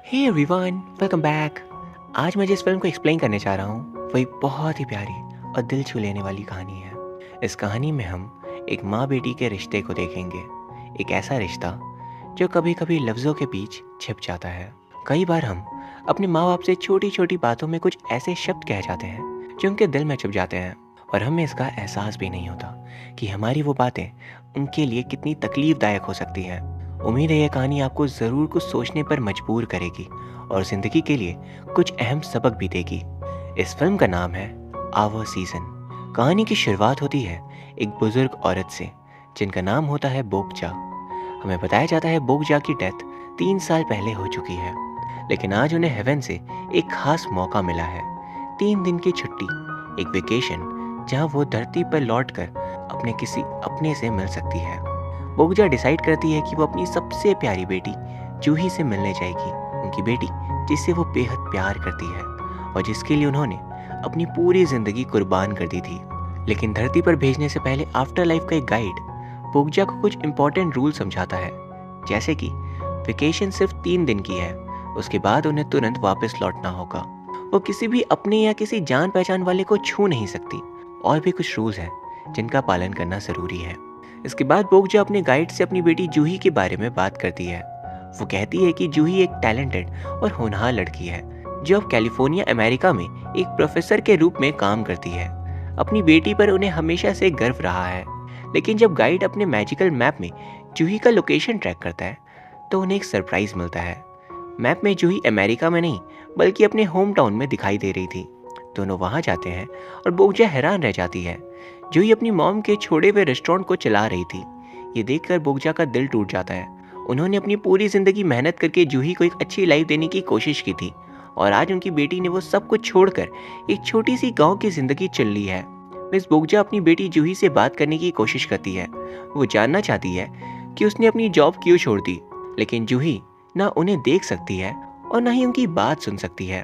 Hey everyone, welcome back. आज मैं जिस फिल्म को एक्सप्लेन करने जा रहा हूँ वही बहुत ही प्यारी और दिल छू लेने वाली कहानी है। इस कहानी में हम एक माँ बेटी के रिश्ते को देखेंगे। एक ऐसा रिश्ता जो कभी कभी लफ्ज़ों के बीच छिप जाता है। कई बार हम अपने माँ बाप से छोटी छोटी बातों में कुछ ऐसे शब्द कह जाते हैं जो उनके दिल में छुप जाते हैं और हमें इसका एहसास भी नहीं होता कि हमारी वो बातें उनके लिए कितनी तकलीफदायक हो सकती हैं। उम्मीद है ये कहानी आपको ज़रूर कुछ सोचने पर मजबूर करेगी और ज़िंदगी के लिए कुछ अहम सबक भी देगी। इस फिल्म का नाम है आवर सीज़न। कहानी की शुरुआत होती है एक बुजुर्ग औरत से जिनका नाम होता है बोकजा। हमें बताया जाता है बोकजा की डेथ 3 साल पहले हो चुकी है, लेकिन आज उन्हें हेवन से एक खास मौका मिला है। 3 दिन की छुट्टी, एक वेकेशन जहां वो धरती पर लौटकर अपने किसी अपने से मिल सकती है। बोगजा डिसाइड करती है कि वो अपनी सबसे प्यारी बेटी जूही से मिलने जाएगी। उनकी बेटी जिससे वो बेहद प्यार करती है और जिसके लिए उन्होंने अपनी पूरी जिंदगी कुर्बान कर दी थी। लेकिन धरती पर भेजने से पहले आफ्टर लाइफ का एक गाइड बोगजा को कुछ इंपॉर्टेंट रूल समझाता है, जैसे कि वेकेशन सिर्फ 3 दिन की है, उसके बाद उन्हें तुरंत वापस लौटना होगा। वो किसी भी अपने या किसी जान पहचान वाले को छू नहीं सकती। और भी कुछ रूल्स हैं जिनका पालन करना ज़रूरी है। इसके बाद बोगजा अपने गाइड से अपनी बेटी जूही के बारे में बात करती है। वो कहती है कि जूही एक टैलेंटेड और होनहार लड़की है जो अब कैलिफोर्निया अमेरिका में एक प्रोफेसर के रूप में काम करती है। अपनी बेटी पर उन्हें हमेशा से गर्व रहा है। लेकिन जब गाइड अपने मैजिकल मैप में जूही का लोकेशन ट्रैक करता है तो उन्हें एक सरप्राइज मिलता है। मैप में जूही अमेरिका में नहीं बल्कि अपने होम टाउन में दिखाई दे रही थी। दोनों वहां जाते हैं और बोगजा हैरान रह जाती है। जूही अपनी मॉम के छोड़े हुए रेस्टोरेंट को चला रही थी। ये देखकर बोगजा का दिल टूट जाता है। उन्होंने अपनी पूरी जिंदगी मेहनत करके जूही को एक अच्छी लाइफ देने की कोशिश की थी और आज उनकी बेटी ने वो सब कुछ छोड़कर एक छोटी सी गांव की जिंदगी चुन ली है। मिस बोगजा अपनी बेटी जूही से बात करने की कोशिश करती है। वो जानना चाहती है कि उसने अपनी जॉब क्यों छोड़ दी, लेकिन जूही ना उन्हें देख सकती है और ना ही उनकी बात सुन सकती है।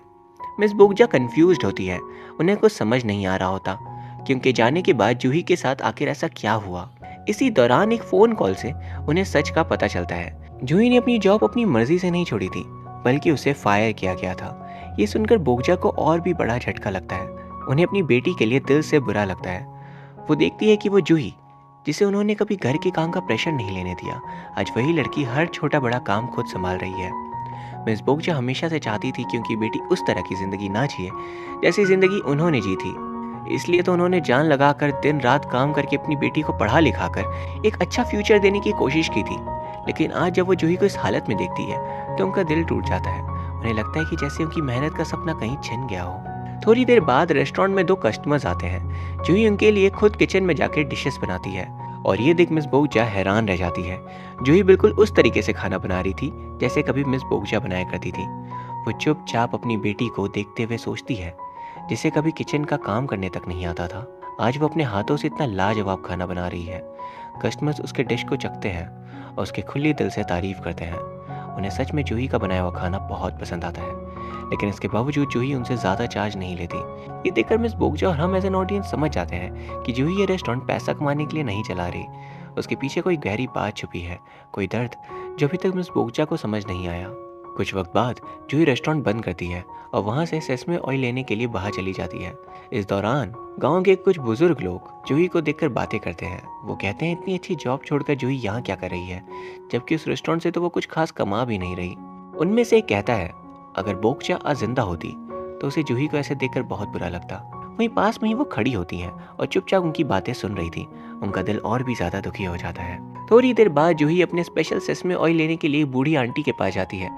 मिस बोगजा कंफ्यूज्ड होती है। उन्हें कुछ समझ नहीं आ रहा होता क्योंकि जाने के बाद जूही के साथ आखिर ऐसा क्या हुआ। इसी दौरान एक फोन कॉल से उन्हें सच का पता चलता है। जूही ने अपनी जॉब अपनी मर्जी से नहीं छोड़ी थी बल्कि उसे फायर किया गया था। ये सुनकर बोगजा को और भी बड़ा झटका लगता है। उन्हें अपनी बेटी के लिए दिल से बुरा लगता है। वो देखती है कि वो जूही, जिसे उन्होंने कभी घर के काम का प्रेशर नहीं लेने दिया, आज वही लड़की हर छोटा बड़ा काम खुद संभाल रही है। मिस बोगजा हमेशा से चाहती थी कि उनकी बेटी उस तरह की जिंदगी ना जिए जैसी जिंदगी उन्होंने जी थी। इसलिए तो उन्होंने जान लगाकर दिन रात काम करके अपनी बेटी को पढ़ा लिखा कर एक अच्छा फ्यूचर देने की कोशिश की थी। लेकिन आज जब वो जूही को इस हालत में देखती है तो उनका दिल टूट जाता है। उन्हें लगता है कि जैसे उनकी मेहनत का सपना कहीं छिन गया हो। थोड़ी देर बाद रेस्टोरेंट में 2 कस्टमर्स आते हैं। जूही उनके लिए खुद किचन में जाकर डिशेस बनाती है और ये देख मिस बोगजा हैरान रह जाती है। जूही बिल्कुल उस तरीके से खाना बना रही थी जैसे कभी मिस बोगजा बनाया करती थी। वो चुपचाप अपनी बेटी को देखते हुए सोचती है, जिसे कभी किचन का काम करने तक नहीं आता था, आज वो अपने हाथों से इतना लाजवाब खाना बना रही है। कस्टमर्स उसके डिश को चखते हैं और उसके खुले दिल से तारीफ करते हैं। उन्हें सच में जूही का बनाया हुआ खाना बहुत पसंद आता है, लेकिन इसके बावजूद जूही उनसे ज़्यादा चार्ज नहीं लेती। ये देखकर मिस बोगजा और हम एज एन ऑडियंस समझ जाते हैं कि जूही ये रेस्टोरेंट पैसा कमाने के लिए नहीं चला रही। उसके पीछे कोई गहरी बात छुपी है, कोई दर्द जो अभी तक मिस बोगजा को समझ नहीं आया। कुछ वक्त बाद जूही रेस्टोरेंट बंद करती है और वहाँ से सेसमे ऑयल लेने के लिए बाहर चली जाती है। इस दौरान गांव के कुछ बुजुर्ग लोग जूही को देखकर बातें करते हैं। वो कहते हैं इतनी अच्छी जॉब छोड़कर जूही यहाँ क्या कर रही है, जबकि उस रेस्टोरेंट से तो वो कुछ खास कमा भी नहीं रही। उनमें से एक कहता है अगर बोगजा आज जिंदा होती तो उसे जूही को ऐसे देखकर बहुत बुरा लगता। वहीं पास में ही वो खड़ी होती हैं और चुपचाप उनकी बातें सुन रही थी। उनका दिल और भी ज्यादा दुखी हो जाता है। थोड़ी देर बाद जूही अपने स्पेशल सेसमे ऑयल लेने के लिए बूढ़ी आंटी के पास जाती है,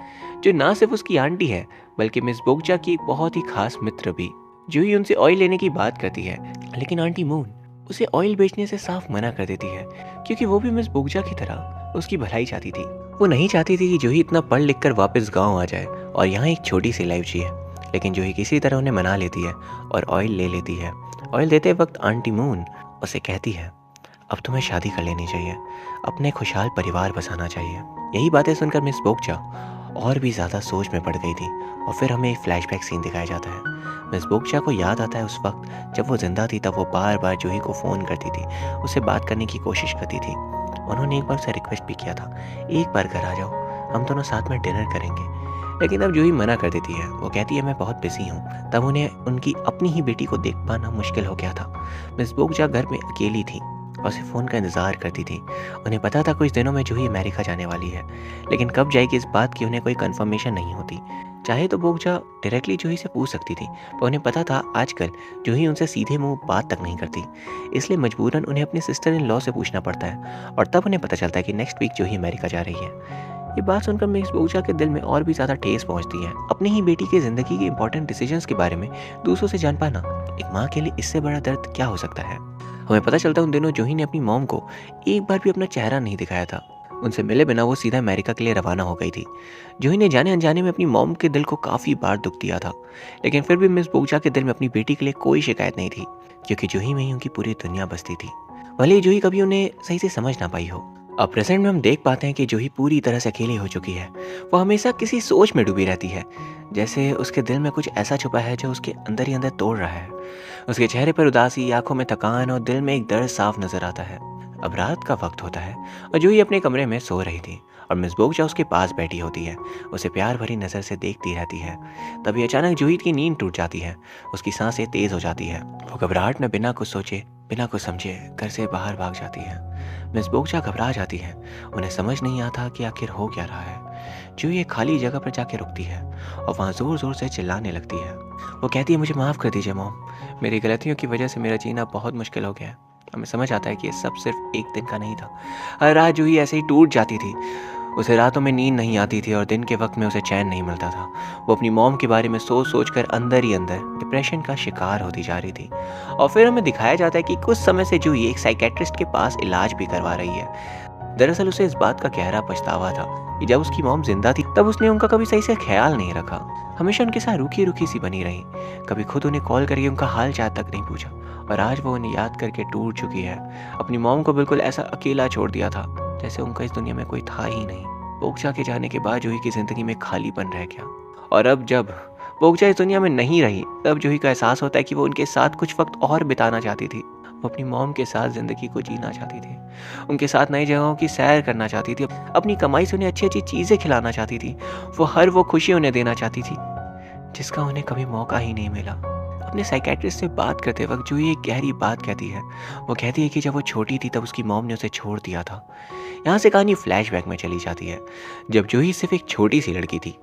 जो ना सिर्फ उसकी आंटी है बल्कि मिस बोगजा की एक बहुत ही खास मित्र भी। जूही उनसे ऑयल लेने की बात करती है, लेकिन आंटी मून उसे ऑयल बेचने से साफ मना कर देती है क्योंकि वो भी मिस बोगजा की तरह उसकी भलाई चाहती थी। वो नहीं चाहती थी कि जूही इतना पढ़ लिख कर वापस गाँव आ जाए और यहाँ एक छोटी सी लाइफ जिए। लेकिन जूही किसी तरह उन्हें मना लेती है और ऑयल ले लेती है। ऑयल देते वक्त आंटी मून उसे कहती है अब तुम्हें शादी कर लेनी चाहिए, अपने खुशहाल परिवार बसाना चाहिए। यही बातें सुनकर मिस बोगजा और भी ज़्यादा सोच में पड़ गई थी और फिर हमें एक फ्लैशबैक सीन दिखाया जाता है। मिस बोगजा को याद आता है उस वक्त जब वो जिंदा थी, तब वो बार बार जूही को फ़ोन करती थी, उससे बात करने की कोशिश करती थी। उन्होंने एक बार उसे रिक्वेस्ट भी किया था, एक बार घर आ जाओ, हम दोनों साथ में डिनर करेंगे। लेकिन अब जूही मना कर देती है। वो कहती है मैं बहुत बिजी हूँ। तब उन्हें उनकी अपनी ही बेटी को देख पाना मुश्किल हो गया था। मिस बोगजा घर में अकेली थी और सिर्फ फ़ोन का इंतज़ार करती थी। उन्हें पता था कुछ दिनों में जूही अमेरिका जाने वाली है, लेकिन कब जाएगी इस बात की उन्हें कोई कंफर्मेशन नहीं होती। चाहे तो बोगजा डायरेक्टली जूही से पूछ सकती थी, पर उन्हें पता था आजकल जूही उनसे सीधे मुंह बात तक नहीं करती। इसलिए मजबूरन उन्हें अपनी सिस्टर इन लॉ से पूछना पड़ता है, और तब उन्हें पता चलता है कि नेक्स्ट वीक जूही अमेरिका जा रही है। ये बात सुनकर मिस बोगजा के दिल में और भी ज़्यादा ठेस पहुंचती है। अपनी ही बेटी की ज़िंदगी के इंपॉर्टेंट डिसीजंस के बारे में दूसरों से जान पाना एक माँ के लिए इससे बड़ा दर्द क्या हो सकता है। हमें पता चलता है उन दिनों जूही ने अपनी मॉम को एक बार भी अपना चेहरा नहीं दिखाया था। उनसे मिले बिना वो सीधा अमेरिका के लिए रवाना हो गई थी। जूही ने जाने अनजाने में अपनी मॉम के दिल को काफ़ी बार दुख दिया था, लेकिन फिर भी मिस बोगजा के दिल में अपनी बेटी के लिए कोई शिकायत नहीं थी, क्योंकि जूही में ही उनकी पूरी दुनिया बसती थी। भले ही जूही कभी उन्हें सही से समझ ना पाई हो। अब प्रेजेंट में हम देख पाते हैं कि जूही पूरी तरह से अकेली हो चुकी है। वो हमेशा किसी सोच में डूबी रहती है, जैसे उसके दिल में कुछ ऐसा छुपा है जो उसके अंदर ही अंदर तोड़ रहा है। उसके चेहरे पर उदासी, आंखों में थकान और दिल में एक दर्द साफ नजर आता है। अब रात का वक्त होता है और जूही अपने कमरे में सो रही थी और मिस बोगजा उसके पास बैठी होती है। उसे प्यार भरी नज़र से देखती रहती है। तभी अचानक जूही की नींद टूट जाती है। उसकी सांसें तेज हो जाती है। वो घबराहट में बिना कुछ सोचे, बिना कुछ समझे घर से बाहर भाग जाती है। मिस बोगजा घबरा जाती है। उन्हें समझ नहीं आता कि आखिर हो क्या रहा है। जूही एक खाली जगह पर जाके रुकती है और वहाँ ज़ोर ज़ोर से चिल्लाने लगती है। वो कहती है मुझे माफ़ कर दीजिए मॉम, मेरी गलतियों की वजह से मेरा जीना बहुत मुश्किल हो गया है। हमें समझ आता है कि ये सब सिर्फ एक दिन का नहीं था। हर रात जूही ऐसे ही टूट जाती थी। उसे रातों में नींद नहीं आती थी और दिन के वक्त में उसे चैन नहीं मिलता था। वो अपनी मॉम के बारे में सोच सोच कर अंदर ही अंदर डिप्रेशन का शिकार होती जा रही थी। और फिर हमें दिखाया जाता है कि कुछ समय से जूही एक साइकेट्रिस्ट के पास इलाज भी करवा रही है। दरअसल उसे इस बात का गहरा पछतावा था कि जब उसकी मॉम जिंदा थी तब उसने उनका कभी सही से ख्याल नहीं रखा। हमेशा उनके साथ रूखी रूखी सी बनी रही। कभी खुद उन्हें कॉल करके उनका हाल चाल तक नहीं पूछा, और आज वो उन्हें याद करके टूट चुकी है। अपनी मॉम को बिल्कुल ऐसा अकेला छोड़ दिया था जैसे उनका इस दुनिया में कोई था ही नहीं। बोगजा के जाने के बाद जूही की जिंदगी में खालीपन रह गया, और अब जब बोगजा इस दुनिया में नहीं रही तब जूही का एहसास होता है कि वो उनके साथ कुछ वक्त और बिताना चाहती थी। वो अपनी मॉम के साथ जिंदगी को जीना चाहती थी, उनके साथ नई जगहों की सैर करना चाहती थी, अपनी कमाई से उन्हें अच्छी अच्छी चीज़ें खिलाना चाहती थी। वो खुशी उन्हें देना चाहती थी जिसका उन्हें कभी मौका ही नहीं मिला। अपने साइकेट्रिस्ट से बात करते वक्त जूही एक गहरी बात कहती है। वो कहती है कि जब वो छोटी थी तब उसकी मॉम ने उसे छोड़ दिया था। यहाँ से कहानी फ्लैशबैक में चली जाती है, जब जूही सिर्फ एक छोटी सी लड़की थी।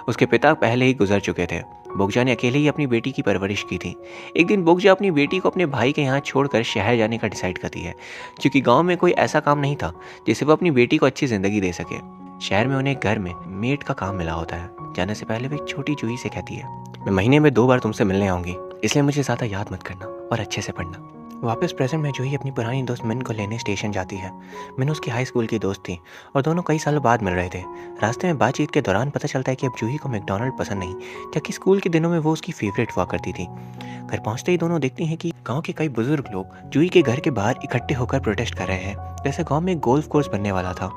उसके पिता पहले ही गुजर चुके थे। बोगजा ने अकेले ही अपनी बेटी की परवरिश की थी। एक दिन बोगजा अपनी बेटी को अपने भाई के यहाँ छोड़कर शहर जाने का डिसाइड करती है, क्योंकि गाँव में कोई ऐसा काम नहीं था जिससे वो अपनी बेटी को अच्छी ज़िंदगी दे सके। शहर में उन्हें घर में मेड का काम मिला होता है। जाने से पहले वो एक छोटी जूही से कहती है, मैं महीने में 2 बार तुमसे मिलने आऊँगी, इसलिए मुझे ज़्यादा याद मत करना और अच्छे से पढ़ना। वापस प्रेजेंट में जूही अपनी पुरानी दोस्त मिन को लेने स्टेशन जाती है। मिन उसकी हाई स्कूल की दोस्त थी और दोनों कई सालों बाद मिल रहे थे। रास्ते में बातचीत के दौरान पता चलता है कि अब जूही को मैकडॉनल्ड पसंद नहीं, जबकि स्कूल के दिनों में वो उसकी फेवरेट हुआ करती थी। घर पहुंचते ही दोनों देखती हैं कि गांव के कई बुजुर्ग लोग जूही के घर के बाहर इकट्ठे होकर प्रोटेस्ट कर रहे हैं। जैसे गाँव में एक गोल्फ कोर्स बनने वाला था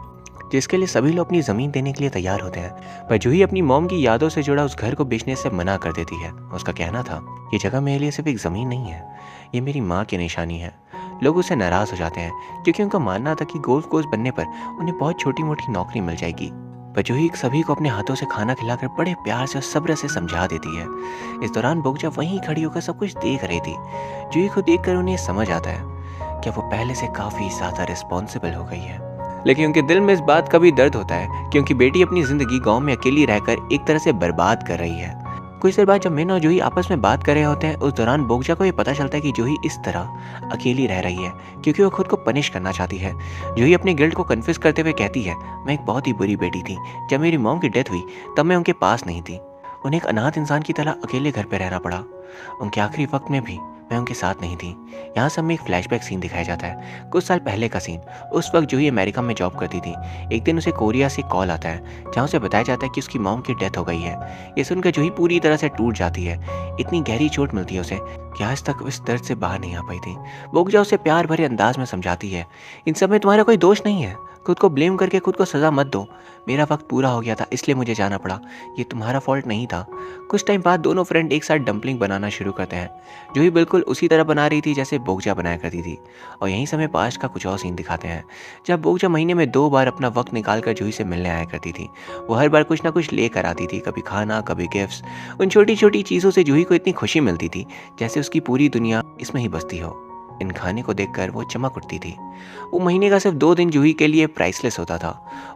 जिसके लिए सभी लोग अपनी ज़मीन देने के लिए तैयार होते हैं, पर जूही अपनी मॉम की यादों से जुड़ा उस घर को बेचने से मना कर देती है। उसका कहना था, ये जगह मेरे लिए सिर्फ एक ज़मीन नहीं है, ये मेरी माँ की निशानी है। लोग उससे नाराज़ हो जाते हैं क्योंकि उनका मानना था कि गोल्फ कोर्स बनने पर उन्हें बहुत छोटी मोटी नौकरी मिल जाएगी। पर जूही सभी को अपने हाथों से खाना खिलाकर बड़े प्यार से और सब्र से समझा देती है। इस दौरान बोगजा वहीं खड़ी होकर सब कुछ देख रही थी। जूही को देखकर उन्हें समझ आता है कि वो पहले से काफ़ी ज़्यादा रिस्पॉन्सिबल हो गई है, लेकिन उनके दिल में इस बात का भी दर्द होता है कि उनकी बेटी अपनी जिंदगी गांव में अकेली रहकर एक तरह से बर्बाद कर रही है। कुछ देर बाद जब मिन और जूही आपस में बात कर रहे होते हैं, उस दौरान बोगजा को ये पता चलता है कि जूही इस तरह अकेली रह रही है क्योंकि वो खुद को पनिश करना चाहती है। जूही अपने गिल्ट को कन्फ्यूज करते हुए कहती है, मैं एक बहुत ही बुरी बेटी थी। जब मेरी मॉम की डेथ हुई तब मैं उनके पास नहीं थी। उन्हें एक अनाथ इंसान की तरह अकेले घर पर रहना पड़ा। उनके आखिरी वक्त में भी मैं उनके साथ नहीं थी। यहाँ से हमें एक फ्लैशबैक सीन दिखाया जाता है, कुछ साल पहले का सीन। उस वक्त जूही अमेरिका में जॉब करती थी। एक दिन उसे कोरिया से कॉल आता है जहाँ उसे बताया जाता है कि उसकी मॉम की डेथ हो गई है। ये सुनकर जूही पूरी तरह से टूट जाती है। इतनी गहरी चोट मिलती है उसे कि आज तक इस दर्द से बाहर नहीं आ पाई थी। बोगजा उसे प्यार भरे अंदाज में समझाती है, इन सब में तुम्हारा कोई दोष नहीं है, खुद को ब्लेम करके खुद को सज़ा मत दो। मेरा वक्त पूरा हो गया था इसलिए मुझे जाना पड़ा, ये तुम्हारा फॉल्ट नहीं था। कुछ टाइम बाद दोनों फ्रेंड एक साथ डंपलिंग बनाना शुरू करते हैं। जूही बिल्कुल उसी तरह बना रही थी जैसे बोगजा बनाया करती थी। और यहीं समय पास्ट का कुछ और सीन दिखाते हैं, जब बोगजा महीने में 2 बार अपना वक्त निकाल कर जूही से मिलने आया करती थी। वो हर बार कुछ ना कुछ लेकर आती थी, कभी खाना, कभी गिफ्ट्स। उन छोटी छोटी चीज़ों से जूही को इतनी खुशी मिलती थी जैसे उसकी पूरी दुनिया इसमें ही बसती हो। इन खाने को देखकर वो चमक उठती थी। वो महीने का सिर्फ 2 दिन जूही के लिए प्राइसलेस होता था।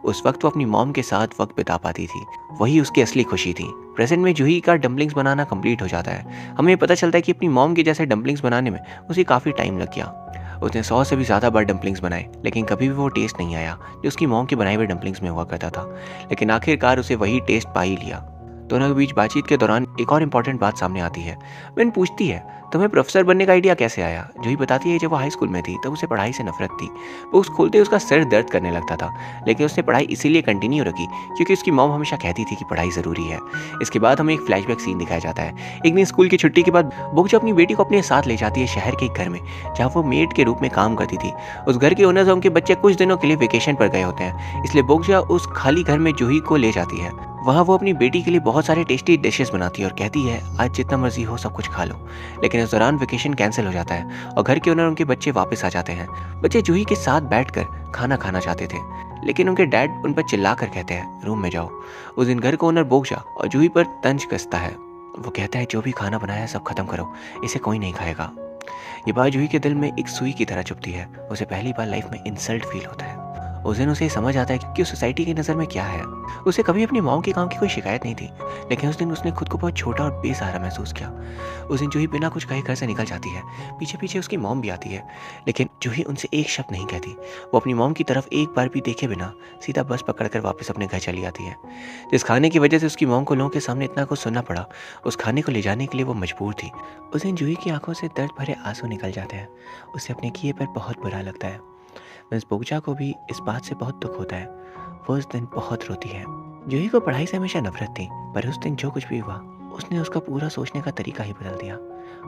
उस वक्त वो अपनी मॉम के साथ वक्त बिता पाती थी, वही उसकी असली खुशी थी। प्रेजेंट में जूही का डम्पलिंग्स बनाना कंप्लीट हो जाता है। हमें पता चलता है कि अपनी मॉम के जैसे डम्पलिंग्स बनाने में उसे काफ़ी टाइम लग गया। उसने 100 से भी ज़्यादा बार डम्पलिंग्स बनाए, लेकिन कभी भी वो टेस्ट नहीं आया जो उसकी मॉम के बनाए हुए डम्पलिंग्स में हुआ करता था। लेकिन आखिरकार उसे वही टेस्ट पा ही लिया। दोनों के बीच बातचीत के दौरान एक और इम्पॉर्टेंट बात सामने आती है। मैन पूछती है, तुम्हें प्रोफेसर बनने का आइडिया कैसे आया? जूही बताती है, जब वो हाई स्कूल में थी तब उसे पढ़ाई से नफरत थी। बुक्स खोलते ही उसका सिर दर्द करने लगता था, लेकिन उसने पढ़ाई इसीलिए कंटिन्यू रखी क्योंकि उसकी मॉम हमेशा कहती थी कि पढ़ाई ज़रूरी है। इसके बाद हमें एक फ्लैशबैक सीन दिखाया जाता है। एक दिन स्कूल की छुट्टी के बाद बोगजा अपनी बेटी को अपने साथ ले जाती है शहर के एक घर में, जहाँ वो मेड के रूप में काम करती थी। उस घर के ओनर्स उनके बच्चे कुछ दिनों के लिए वेकेशन पर गए होते हैं, इसलिए बोगजा उस खाली घर में जूही को ले जाती है। वहाँ वो अपनी बेटी के लिए बहुत सारे टेस्टी डिशेस बनाती है और कहती है, आज जितना मर्जी हो सब कुछ खा लो। लेकिन इस दौरान वेकेशन कैंसिल हो जाता है और घर के ओनर उनके बच्चे वापस आ जाते हैं। बच्चे जूही के साथ बैठकर खाना खाना चाहते थे, लेकिन उनके डैड उन पर चिल्लाकर कहते हैं, रूम में जाओ। उस दिन घर का ओनर बोगजा और जूही पर तंज कसता है। वो कहता है, जो भी खाना बनाया है सब खत्म करो, इसे कोई नहीं खाएगा। ये बात जूही के दिल में एक सुई की तरह चुभती है। उसे पहली बार लाइफ में इंसल्ट फील होता है। उस दिन उसे समझ आता है कि सोसाइटी की नज़र में क्या है। उसे कभी अपनी मॉम के काम की कोई शिकायत नहीं थी, लेकिन उस दिन उसने खुद को बहुत छोटा और बेसहारा महसूस किया। उस दिन जूही बिना कुछ कहे घर से निकल जाती है। पीछे पीछे उसकी मॉम भी आती है, लेकिन जूही उनसे एक शब्द नहीं कहती। वो अपनी मॉम की तरफ एक बार भी देखे बिना सीधा बस पकड़कर वापस अपने घर चली आती है। जिस खाने की वजह से उसकी मॉम को लोगों के सामने इतना कुछ सुनना पड़ा, उस खाने को ले जाने के लिए वो मजबूर थी। उस दिन जूही की आंखों से दर्द भरे आंसू निकल जाते हैं। उसे अपने किए पर बहुत बुरा लगता है। मिस बोगजा को भी इस बात से बहुत दुख होता है। वो उस दिन बहुत रोती है। जूही को पढ़ाई से हमेशा नफरत थी, पर उस दिन जो कुछ भी हुआ उसने उसका पूरा सोचने का तरीका ही बदल दिया।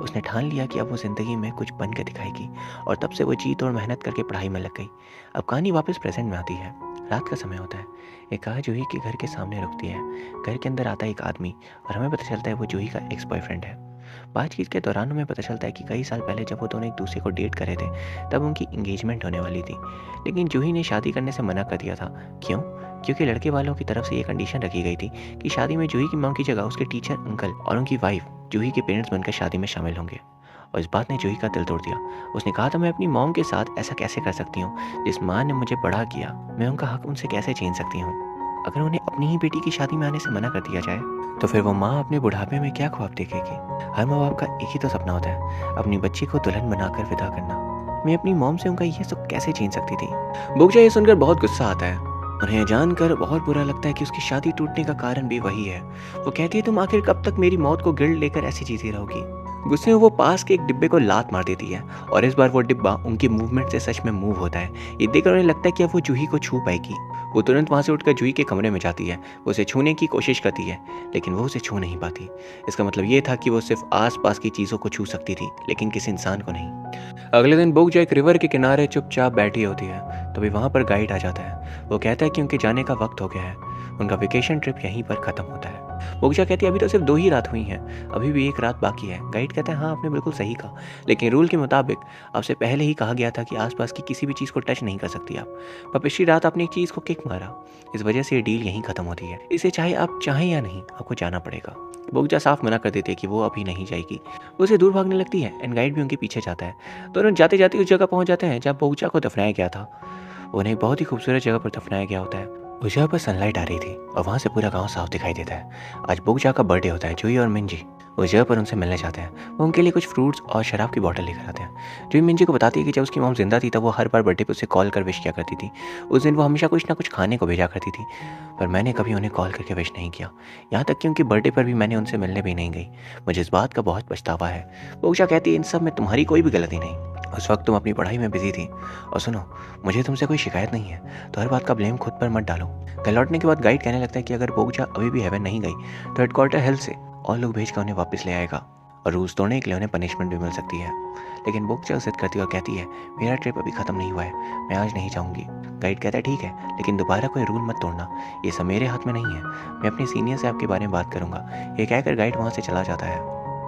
उसने ठान लिया कि अब वो ज़िंदगी में कुछ बन के दिखाएगी, और तब से वो जी तोड़ मेहनत करके पढ़ाई में लग गई। अब कहानी वापस प्रेजेंट में आती है। रात का समय होता है। एक कार जूही के घर के सामने रुकती है। घर के अंदर आता है एक आदमी और हमें पता चलता है वो जूही का एक्स बॉयफ्रेंड है। बातचीत के दौरान हमें पता चलता है कि कई साल पहले जब वो दोनों एक दूसरे को डेट कर रहे थे तब उनकी इंगेजमेंट होने वाली थी, लेकिन जूही ने शादी करने से मना कर दिया था। क्यों? क्योंकि लड़के वालों की तरफ से ये कंडीशन रखी गई थी कि शादी में जूही की मॉम की जगह उसके टीचर अंकल और उनकी वाइफ जूही के पेरेंट्स बनकर शादी में शामिल होंगे। और इस बात ने जूही का दिल तोड़ दिया। उसने कहा था, मैं अपनी मॉम के साथ ऐसा कैसे कर सकती हूँ? जिस माँ ने मुझे बड़ा किया, मैं उनका हक उनसे कैसे छीन सकती हूँ? अगर उन्हें अपनी ही बेटी की शादी में आने से मना कर दिया जाए तो फिर वो माँ अपने बुढ़ापे में क्या ख्वाब देखेगी? हर माँ बाप का एक ही तो सपना होता है, अपनी बच्ची को दुल्हन बनाकर विदा करना। मैं अपनी मॉम से उनका ये सब कैसे छीन सकती थी? बोगजा ये सुनकर बहुत गुस्सा आता है। उन्हें जानकर बहुत बुरा लगता है कि उसकी शादी टूटने का कारण भी वही है। वो कहती है, तुम आखिर कब तक मेरी मौत को गिल्ड लेकर ऐसी जीती रहोगी? गुस्से में वो पास के एक डिब्बे को लात मार देती है और इस बार वो डिब्बा उनकी मूवमेंट से सच में मूव होता है। ये देखकर उन्हें लगता है कि अब वो जूही को छू पाएगी। वो तुरंत वहाँ से उठकर जूही के कमरे में जाती है। वो उसे छूने की कोशिश करती है, लेकिन वो उसे छू नहीं पाती। इसका मतलब ये था कि वो सिर्फ आसपास की चीज़ों को छू सकती थी, लेकिन किसी इंसान को नहीं। अगले दिन बोगजा एक रिवर के किनारे चुपचाप बैठी होती है, तभी वहाँ पर गाइड आ जाता है। वो कहता है कि उनके जाने का वक्त हो गया है। उनका वेकेशन ट्रिप यहीं पर ख़त्म होता है। बोगजा कहती है, अभी तो सिर्फ 2 ही रात हुई हैं, अभी भी एक रात बाकी है। गाइड कहता है, हाँ आपने बिल्कुल सही कहा, लेकिन रूल के मुताबिक आपसे पहले ही कहा गया था कि आसपास की किसी भी चीज़ को टच नहीं कर सकती आप। पर पिछली रात आपने एक चीज़ को किक मारा, इस वजह से ये डील यहीं ख़त्म होती है। इसे चाहे आप चाहें या नहीं, आपको जाना पड़ेगा। बोगजा साफ मना कर देती है कि वो अभी नहीं जाएगी। वो उसे दूर भागने लगती है एंड गाइड भी उनके पीछे जाता है। दोनों जाते जाते उस जगह पहुंच जाते हैं जहाँ बोगजा को दफनाया गया था। उन्हें एक बहुत ही खूबसूरत जगह पर दफनाया गया होता है। उस जगह पर सनलाइट आ रही थी और वहाँ से पूरा गांव साफ दिखाई देता है। आज बोगजा का बर्थडे होता है। जूही और मिंजी उस जगह पर उनसे मिलने जाते हैं। वो उनके लिए कुछ फ्रूट्स और शराब की बोतल लेकर आते हैं। जूही मिंजी को बताती है कि जब उसकी मॉम जिंदा थी तब वो हर बार बर्थडे पर उसे कॉल कर विश किया करती थी। उस दिन वो हमेशा कुछ ना कुछ खाने को भेजा करती थी, पर मैंने कभी उन्हें कॉल करके विश नहीं किया। यहाँ तक कि उनके बर्थडे पर भी मैंने उनसे मिलने भी नहीं गई। मुझे इस बात का बहुत पछतावा है। बोगजा कहती है, इन सब में तुम्हारी कोई भी गलती नहीं। उस वक्त तुम अपनी पढ़ाई में बिजी थी। और सुनो, मुझे तुमसे कोई शिकायत नहीं है, तो हर बात का ब्लेम खुद पर मत डालो। घर लौटने के बाद गाइड कहने लगता है कि अगर बोगजा अभी भी हेवन नहीं गई तो हेडक्वार्टर हेल्थ से और लोग भेजकर उन्हें वापस ले आएगा। और रूल्स तोड़ने के लिए उन्हें पनिशमेंट भी मिल सकती है। लेकिन बोगचा जिद करती है और कहती है, मेरा ट्रिप अभी ख़त्म नहीं हुआ है, मैं आज नहीं जाऊँगी। गाइड कहता है, ठीक है, लेकिन दोबारा कोई रूल मत तोड़ना, ये सब मेरे हाथ में नहीं है, मैं अपने सीनियर से आपके बारे में बात करूँगा। ये कहकर गाइड वहाँ से चला जाता है।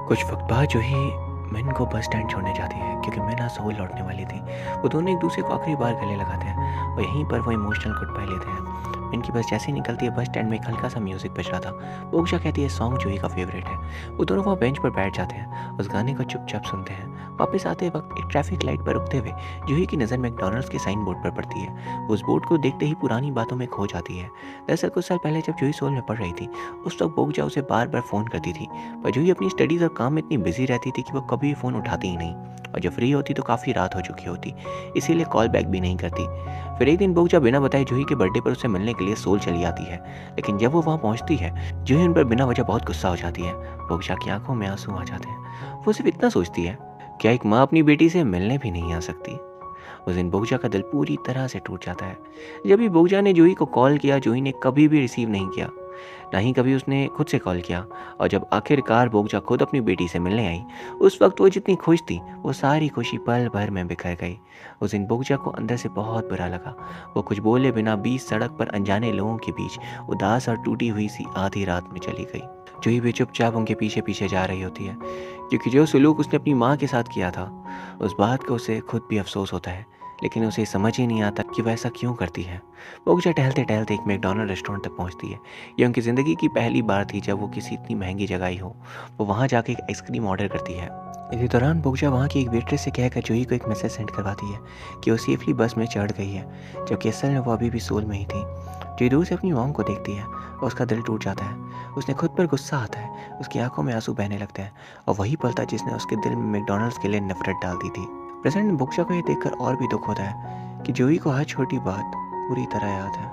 कुछ वक्त बाद जूही मिन को बस स्टैंड छोड़ने जाती है क्योंकि मिन आज सोल लौटने वाली थी। वो दोनों एक दूसरे को आखिरी बार गले लगाते हैं और यहीं पर वो इमोशनल गुड बाय लेते हैं। मिन की बस जैसे ही निकलती है, बस स्टैंड में एक हल्का सा म्यूजिक बज रहा था। बोगचा कहती है सॉन्ग जूही का फेवरेट है। वो दोनों वहाँ बेंच पर बैठ जाते हैं, उस गाने को चुपचाप सुनते हैं। वापस आते वक्त एक ट्रैफिक लाइट पर रुकते हुए जूही की नज़र मैकडॉनल्ड्स के साइन बोर्ड पर पड़ती है। वो उस बोर्ड को देखते ही पुरानी बातों में खो जाती है। दरअसल कुछ साल पहले जब जूही सोल में पढ़ रही थी, उस वक्त बोगचा उसे बार बार फ़ोन करती थी, पर जूही अपनी स्टडीज़ और काम में इतनी बिजी रहती थी कि वो कभी फ़ोन उठाती ही नहीं, और जब फ्री होती तो काफ़ी रात हो चुकी होती, इसीलिए कॉल बैक भी नहीं करती। फिर एक दिन बोगचा बिना बताए जूही के बर्थडे पर उससे मिलने के लिए सोल चली आती है। लेकिन जब वो वहाँ पहुँचती है, जूही उन पर बिना वजह बहुत गुस्सा हो जाती है। बोगचा की आंखों में आंसू आ जाते हैं। वो सिर्फ इतना सोचती है, क्या एक माँ अपनी बेटी से मिलने भी नहीं आ सकती? उस दिन बोगचा का दिल पूरी तरह से टूट जाता है। जब भी बोगचा ने जूही को कॉल किया, जूही ने कभी भी रिसीव नहीं किया, ना ही कभी उसने खुद से कॉल किया। और जब आखिरकार बोगचा खुद अपनी बेटी से मिलने आई, उस वक्त वो जितनी खुश थी, वो सारी खुशी पल भर में बिखर गई। उस दिन बोगचा को अंदर से बहुत बुरा लगा। वो कुछ बोले बिना बीच सड़क पर अनजाने लोगों के बीच उदास और टूटी हुई सी आधी रात में चली गई। जूही भी चुपचाप उनके पीछे पीछे जा रही होती है, क्योंकि जो सलूक उसने अपनी माँ के साथ किया था, उस बात का उसे खुद भी अफसोस होता है, लेकिन उसे समझ ही नहीं आता कि वह ऐसा क्यों करती है। बोगचा टहलते टहलते एक मैकडॉनल्ड रेस्टोरेंट तक पहुंचती है। यह उनकी ज़िंदगी की पहली बार थी जब वो किसी इतनी महंगी जगह आई हो। वो वहां जाके एक आइसक्रीम ऑर्डर करती है। इसी दौरान बोगचा वहाँ की एक वेट्रेस से कहकर जूही को एक मैसेज सेंड करवाती है कि वो सेफली बस में चढ़ गई है, जबकि असल में वो अभी भी सोल में ही थी। जूही दूर से अपनी मॉम को देखती है और उसका दिल टूट जाता है। उसने खुद पर गुस्सा आता है, उसकी आंखों में आंसू बहने लगते हैं, और वही पल था जिसने उसके दिल में मैकडॉनल्ड्स के लिए नफरत डाल दी थी। प्रेसिडेंट बोगचा को यह देखकर और भी दुख होता है कि जूही को हर छोटी बात पूरी तरह याद है।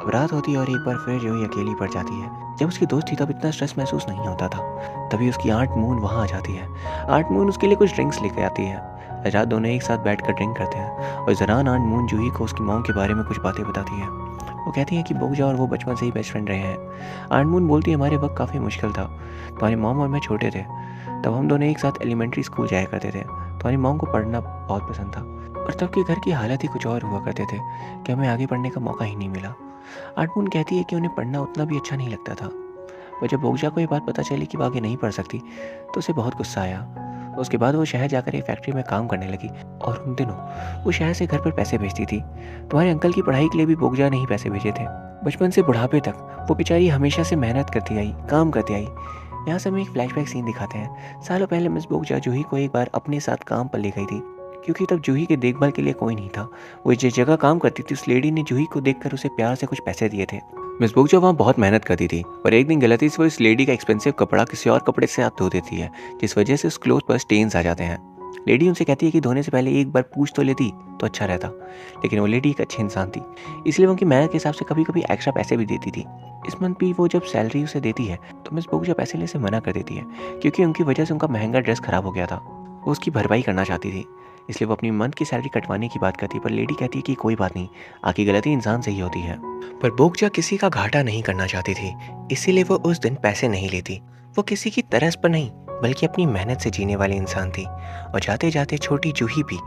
अब रात होती है और एक बार फिर जूही अकेली पड़ जाती है। जब उसकी दोस्त थी तब इतना स्ट्रेस महसूस नहीं होता था। तभी उसकी आंट मून वहाँ आ जाती है। आंट मून उसके लिए कुछ ड्रिंक्स लेकर आती है। रात दोनों एक साथ बैठकर ड्रिंक करते हैं और इस दौरान आंट मून जूही को उसकी मॉम के बारे में कुछ बातें बताती है। वो कहती है कि बोगचा और वो बचपन से ही बेस्ट फ्रेंड रहे हैं। आंट मून बोलती है, हमारे वक्त काफ़ी मुश्किल था, तुम्हारी मॉम और मैं छोटे थे, तब हम दोनों एक साथ एलिमेंट्री स्कूल जाया करते थे। तुम्हारी मॉम को पढ़ना बहुत पसंद था, और तब के घर की हालत ही कुछ और हुआ करते थे कि हमें आगे पढ़ने का मौका ही नहीं मिला। आंट मून कहती है कि उन्हें पढ़ना उतना भी अच्छा नहीं लगता था। पर जब बोगचा को ये बात पता चली कि वो आगे नहीं पढ़ सकती, तो उसे बहुत गुस्सा आया। उसके बाद वो शहर जाकर एक फैक्ट्री में काम करने लगी, और उन दिनों वो शहर से घर पर पैसे भेजती थी। तुम्हारे अंकल की पढ़ाई के लिए भी बोगचा ने ही पैसे भेजे थे। बचपन से बुढ़ापे तक वो बेचारी हमेशा से मेहनत करती आई, काम करती आई। यहाँ से हमें एक फ्लैशबैक सीन दिखाते हैं। सालों पहले मिस बोगचा जूही को एक बार अपने साथ काम पर ले गई थी, क्योंकि तब जूही के देखभाल के लिए कोई नहीं था। वो जिस जगह काम करती थी, उस लेडी ने जूही को देखकर उसे प्यार से कुछ पैसे दिए थे। मिस बोगचा वहाँ बहुत मेहनत करती थी, पर एक दिन गलती से वो इस लेडी का एक्सपेंसिव कपड़ा किसी और कपड़े से हाथ धो देती है, जिस वजह से उस क्लोथ पर स्टेन्स आ जाते हैं। लेडी उनसे कहती है कि धोने से पहले एक बार पूछ तो लेती तो अच्छा रहता, लेकिन वो लेडी एक अच्छी इंसान थी, इसलिए वो उनकी मेहनत के हिसाब से कभी कभी एक्स्ट्रा पैसे भी देती थी। इस मंथ भी वो जब सैलरी उसे देती है तो मिस बोगचा पैसे लेने से मना कर देती है, क्योंकि उनकी वजह से उनका महंगा ड्रेस खराब हो गया था। वो उसकी भरपाई करना चाहती थी, इसलिए वो अपनी मंथ की सैलरी कटवाने की बात करती है, पर लेडी कहती है कि कोई बात नहीं, आखिर गलती इंसान से ही होती है। पर बोगचा किसी का घाटा नहीं करना चाहती थी, इसीलिए वो उस दिन पैसे नहीं लेती। वो किसी की तरस पर नहीं, बल्कि अपनी मेहनत से जीने वाली इंसान थी, और जाते जाते छोटी जूही भी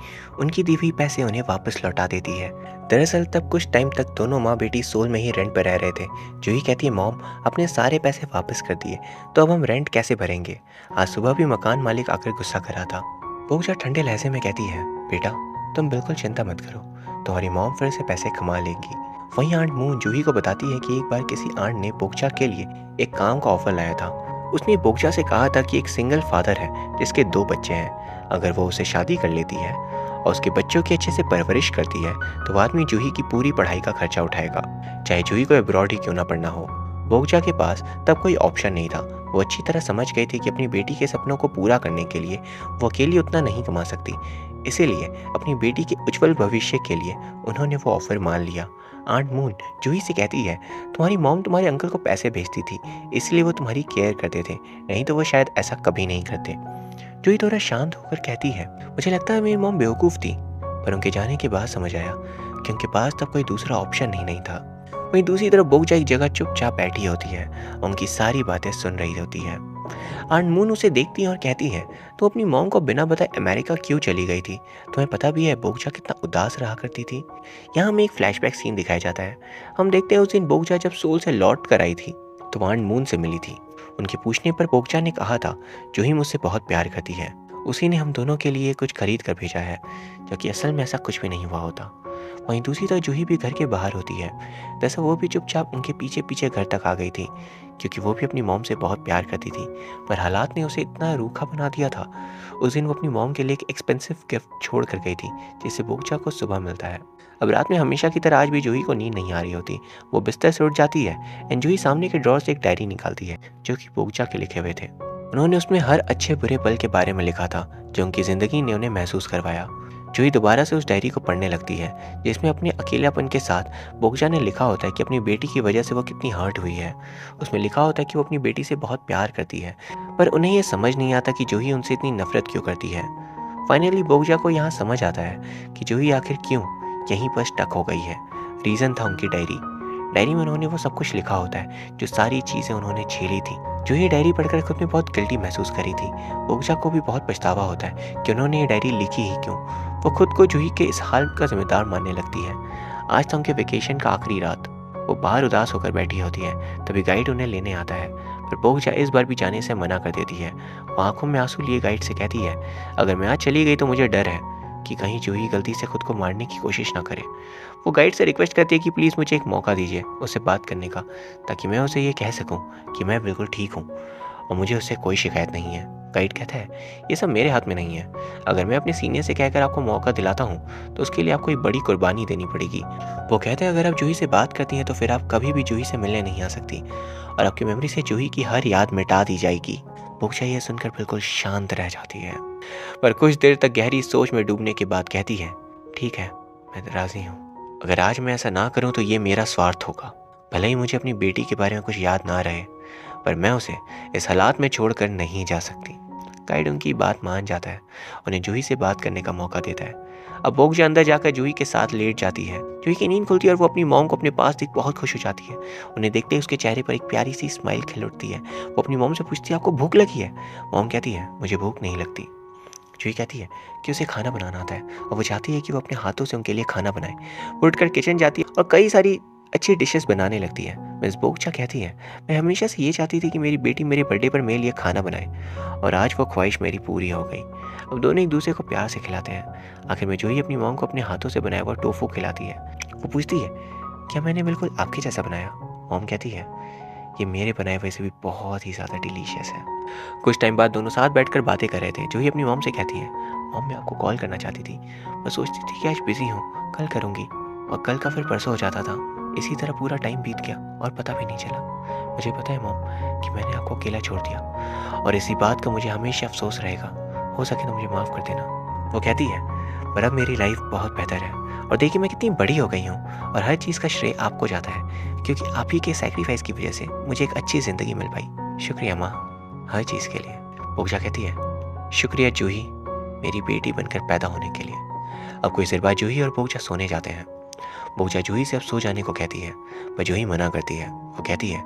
उनकी दी हुई पैसे उन्हें वापस लौटा देती है। दरअसल तब कुछ टाइम तक दोनों माँ बेटी सोल में ही रेंट पर रह रहे थे। जूही कहती है, मॉम अपने सारे पैसे वापस कर दिए, तो अब हम रेंट कैसे भरेंगे? आज सुबह भी मकान मालिक आकर गुस्सा कर रहा था। बोगचा ठंडे लहजे में कहती है, बेटा तुम बिल्कुल चिंता मत करो, तुम्हारी मॉम फिर से पैसे कमा लेगी। वहीं आंट मून जूही को बताती है कि एक बार किसी आंट ने बोगचा के लिए एक काम का ऑफर लाया था। उसने बोगचा से कहा था कि एक सिंगल फादर है जिसके 2 बच्चे हैं, अगर वो उसे शादी कर लेती है और उसके बच्चों की अच्छे से परवरिश करती है तो वो आदमी जूही की पूरी पढ़ाई का खर्चा उठाएगा, चाहे जूही को अब्रॉड ही क्यों ना पढ़ना हो। बोगचा के पास तब कोई ऑप्शन नहीं था। वो अच्छी तरह समझ गई थी कि अपनी बेटी के सपनों को पूरा करने के लिए वो अकेली उतना नहीं कमा सकती, इसीलिए अपनी बेटी के उज्जवल भविष्य के लिए उन्होंने वो ऑफर मान लिया। आंट मून जूही से कहती है, तुम्हारी मॉम तुम्हारे अंकल को पैसे भेजती थी, इसलिए वो तुम्हारी केयर करते थे, नहीं तो वो शायद ऐसा कभी नहीं करते। जूही थोड़ा शांत होकर कहती है, मुझे लगता है मेरी मॉम बेवकूफ़ थी, पर उनके जाने के बाद समझ आया कि उनके पास तब कोई दूसरा ऑप्शन ही नहीं था। वहीं दूसरी तरफ बोगचा एक जगह चुपचाप बैठी होती है, उनकी सारी बातें सुन रही होती है। आंट मून उसे देखती है और कहती है, तो अपनी मॉम को बिना बताए अमेरिका क्यों चली गई थी? तुम्हें पता भी है बोगचा कितना उदास रहा करती थी? यहाँ हमें एक फ्लैशबैक सीन दिखाया जाता है। हम देखते हैं उस दिन बोगचा जब सोल से लौट कर आई थी तो आंट मून से मिली थी। उनके पूछने पर बोगचा ने कहा था, जूही मुझसे बहुत प्यार करती है, उसी ने हम दोनों के लिए कुछ खरीद कर भेजा है, जबकि असल में ऐसा कुछ भी नहीं हुआ होता। वहीं दूसरी तरफ जूही भी घर के बाहर होती है। दरअसल वो भी चुपचाप उनके पीछे पीछे घर तक आ गई थी, क्योंकि वो भी अपनी मॉम से बहुत प्यार करती थी, पर हालात ने उसे इतना रूखा बना दिया था। उस दिन वो अपनी मॉम के लिए एक एक्सपेंसिव गिफ्ट छोड़ कर गई थी, जिससे बोगचा को सुबह मिलता है। अब रात में हमेशा की तरह आज भी जूही को नींद नहीं आ रही होती। वो बिस्तर से उठ जाती है एंड जूही सामने के ड्रॉर से एक डायरी निकालती है, जो कि बोगचा के लिखे हुए थे। उन्होंने उसमें हर अच्छे बुरे पल के बारे में लिखा था, जो उनकी ज़िंदगी ने उन्हें महसूस करवाया। जूही दोबारा से उस डायरी को पढ़ने लगती है, जिसमें अपने अकेलापन के साथ बोगचा ने लिखा होता है कि अपनी बेटी की वजह से वो कितनी हर्ट हुई है। उसमें लिखा होता है कि वो अपनी बेटी से बहुत प्यार करती है, पर उन्हें ये समझ नहीं आता कि जूही उनसे इतनी नफरत क्यों करती है। फाइनली बोगचा को यहाँ समझ आता है कि जूही आखिर क्यों यहीं पर स्टक हो गई है। रीज़न था उनकी डायरी में उन्होंने वो सब कुछ लिखा होता है, जो सारी चीज़ें उन्होंने झेली थी। जूही डायरी पढ़कर खुद में बहुत गिल्टी महसूस करी थी। बोगचा को भी बहुत पछतावा होता है कि उन्होंने ये डायरी लिखी ही क्यों। वो खुद को जूही के इस हाल का जिम्मेदार मानने लगती है। आज था उनके वेकेशन का आखिरी रात। वो बाहर उदास होकर बैठी होती है, तभी गाइड उन्हें लेने आता है, पर बोगचा इस बार भी जाने से मना कर देती है। वो आंखों में आंसू लिए गाइड से कहती है, अगर मैं आज चली गई तो मुझे डर है कि कहीं जूही गलती से खुद को मारने की कोशिश ना करे। वो गाइड से रिक्वेस्ट करती है कि प्लीज़ मुझे एक मौका दीजिए उससे बात करने का, ताकि मैं उसे ये कह सकूं कि मैं बिल्कुल ठीक हूं और मुझे उससे कोई शिकायत नहीं है। गाइड कहता है, ये सब मेरे हाथ में नहीं है। अगर मैं अपने सीनियर से कहकर आपको मौका दिलाता हूँ तो उसके लिए आपको एक बड़ी कुर्बानी देनी पड़ेगी। वो कहते हैं, अगर आप जूही से बात करती हैं तो फिर आप कभी भी जूही से मिलने नहीं आ सकती और आपकी मेमोरी से जूही की हर याद मिटा दी जाएगी। बोगचा ये सुनकर बिल्कुल शांत रह जाती है, पर कुछ देर तक गहरी सोच में डूबने के बाद कहती है, ठीक है, मैं राजी हूँ। अगर आज मैं ऐसा ना करूँ तो ये मेरा स्वार्थ होगा। भले ही मुझे अपनी बेटी के बारे में कुछ याद ना रहे, पर मैं उसे इस हालात में छोड़कर नहीं जा सकती। गाइड उनकी बात मान जाता है, उन्हें जूही से बात करने का मौका देता है। अब बोगचा अंदर जाकर जूही के साथ लेट जाती है। जूही की नींद खुलती है और वो अपनी मॉम को अपने पास देख बहुत खुश हो जाती है। उन्हें देखते ही उसके चेहरे पर एक प्यारी सी स्माइल खिल उठती है। वो अपनी मॉम से पूछती है, आपको भूख लगी है? मॉम कहती है, मुझे भूख नहीं लगती। जूही कहती है कि उसे खाना बनाना आता है और वो चाहती है कि वो अपने हाथों से उनके लिए खाना बनाए। वो उठकर किचन जाती है और कई सारी अच्छी डिशेस बनाने लगती है। मिस बोगचा कहती है, मैं हमेशा से ये चाहती थी कि मेरी बेटी मेरे बर्थडे पर मेरे लिए खाना बनाए और आज वो ख्वाहिश मेरी पूरी हो गई। अब दोनों एक दूसरे को प्यार से खिलाते हैं। आखिर में जूही अपनी मॉम को अपने हाथों से बनाया हुआ टोफू खिलाती है। वो पूछती है, क्या मैंने बिल्कुल आपके जैसा बनाया? मॉम कहती है, ये मेरे बनाए हुए से भी बहुत ही ज़्यादा डिलीशियस है। कुछ टाइम बाद दोनों साथ बैठकर बातें कर रहे थे। जूही अपनी मॉम से कहती है, मॉम मैं आपको कॉल करना चाहती थी, मैं सोचती थी कि आज बिजी हूँ, कल करूँगी, और कल का फिर परसों हो जाता था। इसी तरह पूरा टाइम बीत गया और पता भी नहीं चला। मुझे पता है मॉम कि मैंने आपको अकेला छोड़ दिया और इसी बात का मुझे हमेशा अफसोस रहेगा। हो सके तो मुझे माफ़ कर देना। वो कहती है, पर अब मेरी लाइफ बहुत बेहतर है और देखिए मैं कितनी बड़ी हो गई हूँ और हर चीज़ का श्रेय आपको जाता है, क्योंकि आप ही के सैक्रिफाइस की वजह से मुझे एक अच्छी ज़िंदगी मिल पाई। शुक्रिया माँ, हर चीज़ के लिए। बोगचा कहती है, शुक्रिया जूही, मेरी बेटी बनकर पैदा होने के लिए। अब कुछ देर बाद जूही और बोगचा सोने जाते हैं। बोगचा जूही से अब सो जाने को कहती है, पर जूही मना करती है। वो कहती है,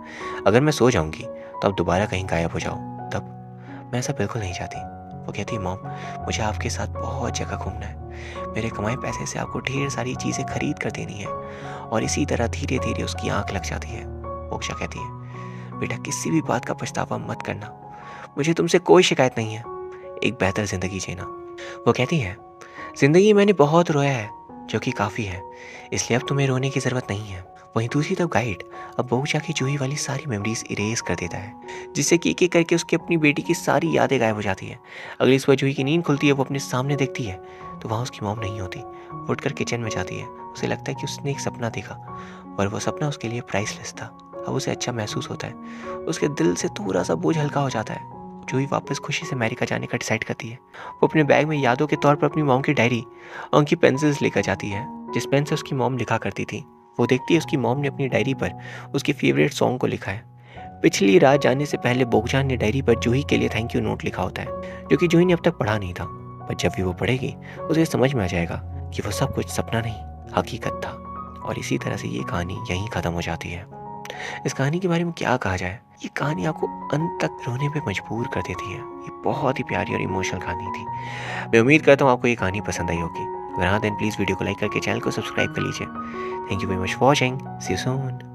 अगर मैं सो जाऊंगी तो अब दोबारा कहीं गायब हो जाओ, तब? मैं ऐसा बिल्कुल नहीं चाहती। वो कहती है, मॉम मुझे आपके साथ बहुत जगह घूमना है, मेरे कमाए पैसे से आपको ढेर सारी चीज़ें खरीद कर देनी है। और इसी तरह धीरे धीरे उसकी आंख लग जाती है। बोगचा कहती है, बेटा किसी भी बात का पछतावा मत करना, मुझे तुमसे कोई शिकायत नहीं है, एक बेहतर ज़िंदगी जीना। वो कहती है, ज़िंदगी मैंने बहुत रोया है, जो कि काफ़ी है, इसलिए अब तुम्हें रोने की ज़रूरत नहीं है। वहीं दूसरी तरफ गाइड अब बोगचा की जूही वाली सारी मेमोरीज इरेज कर देता है, जिससे कि एक करके उसकी अपनी बेटी की सारी यादें गायब हो जाती है। अगली सुबह जूही की नींद खुलती है, वो अपने सामने देखती है तो वहाँ उसकी मॉम नहीं होती। वो उठकर किचन में जाती है। उसे लगता है कि उसने एक सपना देखा और वो सपना उसके लिए प्राइसलेस था। अब उसे अच्छा महसूस होता है, उसके दिल से थोड़ा सा बोझ हल्का हो जाता है। जूही वापस खुशी से अमेरिका जाने का डिसाइड करती है। वो अपने बैग में यादों के तौर पर अपनी मॉम की डायरी और उनकी पेंसिल्स लेकर जाती है, जिस पेन से उसकी मॉम लिखा करती थी। वो देखती है उसकी मॉम ने अपनी डायरी पर उसके फेवरेट सॉन्ग को लिखा है। पिछली रात जाने से पहले बोगचा ने डायरी पर जूही के लिए थैंक यू नोट लिखा होता है, जो कि जूही ने अब तक पढ़ा नहीं था। पर जब भी वो पढ़ेगी उसे समझ में आ जाएगा कि वो सब कुछ सपना नहीं हकीकत था। और इसी तरह से ये कहानी यहीं ख़त्म हो जाती है। इस कहानी के बारे में क्या कहा जाए, ये कहानी आपको अंत तक रोने पे मजबूर कर देती है। ये बहुत ही प्यारी और इमोशनल कहानी थी। मैं उम्मीद करता हूँ आपको ये कहानी पसंद आई होगी। अगर हाँ, देन प्लीज़ वीडियो को लाइक करके चैनल को सब्सक्राइब कर लीजिए। Thank you very much for watching. See you soon.